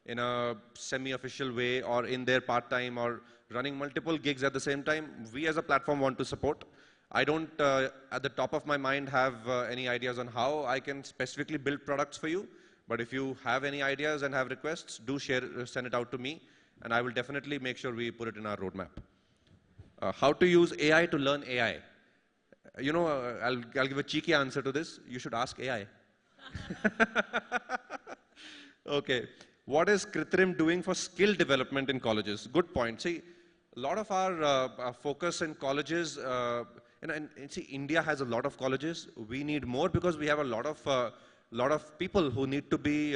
in a semi-official way or in their part-time or running multiple gigs at the same time, we as a platform want to support. I don't, at the top of my mind, have any ideas on how I can specifically build products for you. But if you have any ideas and have requests, do send it out to me, and I will definitely make sure we put it in our roadmap. How to use AI to learn AI. I'll give a cheeky answer to this. You should ask AI. Okay. what is Kritrim doing for skill development in colleges? Good point. See, a lot of our focus in colleges, and see, India has a lot of colleges. We need more because we have a lot of people who need to be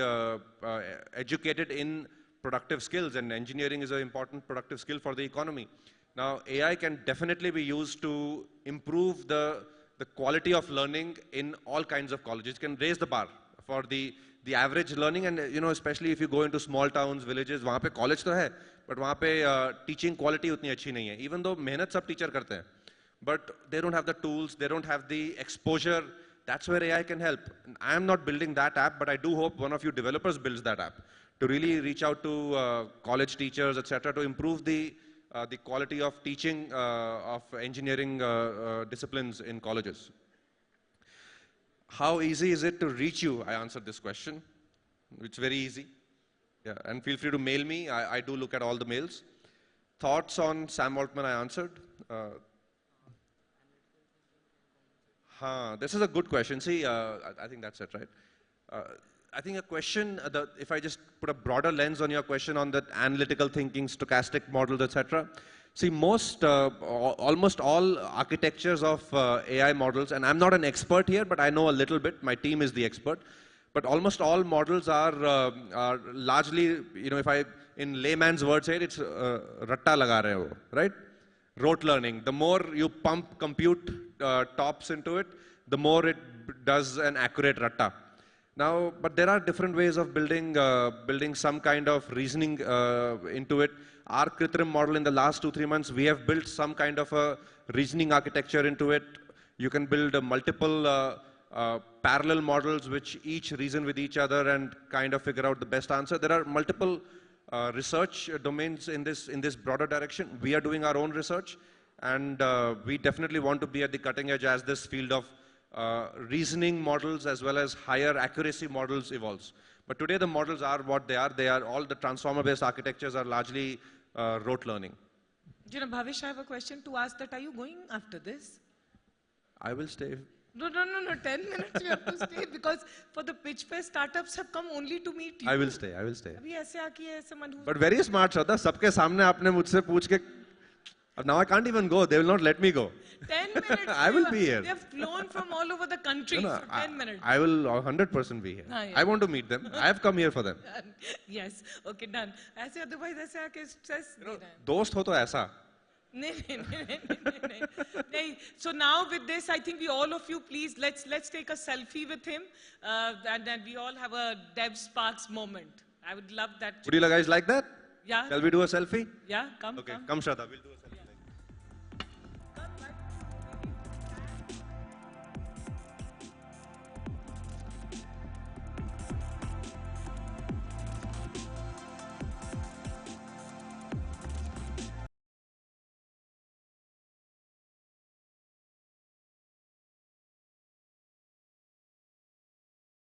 educated in productive skills, and engineering is an important productive skill for the economy. Now, AI can definitely be used to improve the quality of learning in all kinds of colleges. It can raise the bar for the average learning, and especially if you go into small towns, villages, वहाँ पे college तो है, but वहाँ पे teaching quality उतनी अच्छी नहीं है. Even though मेहनत सब teacher करते हैं, but they don't have the tools, they don't have the exposure. That's where AI can help. I am not building that app, but I do hope one of you developers builds that app to really reach out to college teachers, etc., to improve the quality of teaching of engineering disciplines in colleges. How easy is it to reach you? I answered this question. It's very easy. Yeah, and feel free to mail me. I do look at all the mails. Thoughts on Sam Altman, I answered. This is a good question. See, I think that's it, right? I think a question, if I just put a broader lens on your question on the analytical thinking, stochastic models, etc. See, almost all architectures of AI models, and I'm not an expert here, but I know a little bit. My team is the expert. But almost all models are largely, if I, in layman's words, say it, it's ratta laga rahe ho, right? Rote learning. The more you pump compute tops into it, the more it does an accurate ratta. Now, but there are different ways of building some kind of reasoning into it. Our Kritrim model in the last 2-3 months, we have built some kind of a reasoning architecture into it. You can build multiple parallel models which each reason with each other and kind of figure out the best answer. There are multiple research domains in this broader direction. We are doing our own research, and we definitely want to be at the cutting edge as this field of reasoning models as well as higher accuracy models evolves. But today the models are what they are. They are all the transformer-based architectures are largely rote learning. Bhavish, I have a question to ask that are you going after this? I will stay. No, 10 minutes you have to stay because for the pitch fest, startups have come only to meet you. I will stay. अभी ऐसे आके ऐसे मन But very smart, Shraddha. सबके सामने आपने मुझसे पूछ के now I can't even go. They will not let me go. 10 minutes. I will be here. They have flown from all over the country for 10 minutes. I will 100% be here. Yeah. I want to meet them. I have come here for them. Yes. Okay, done. ऐसे otherwise ऐसे आके stress दे रहे हैं. दोस्त हो तो ऐसा. No. So now with this, I think we all of you, please, let's take a selfie with him, and then we all have a Dev Sparks moment. I would love that. Would you guys like that? Yeah. Shall we do a selfie? Yeah, come. Okay, come Shraddha, we'll do a selfie.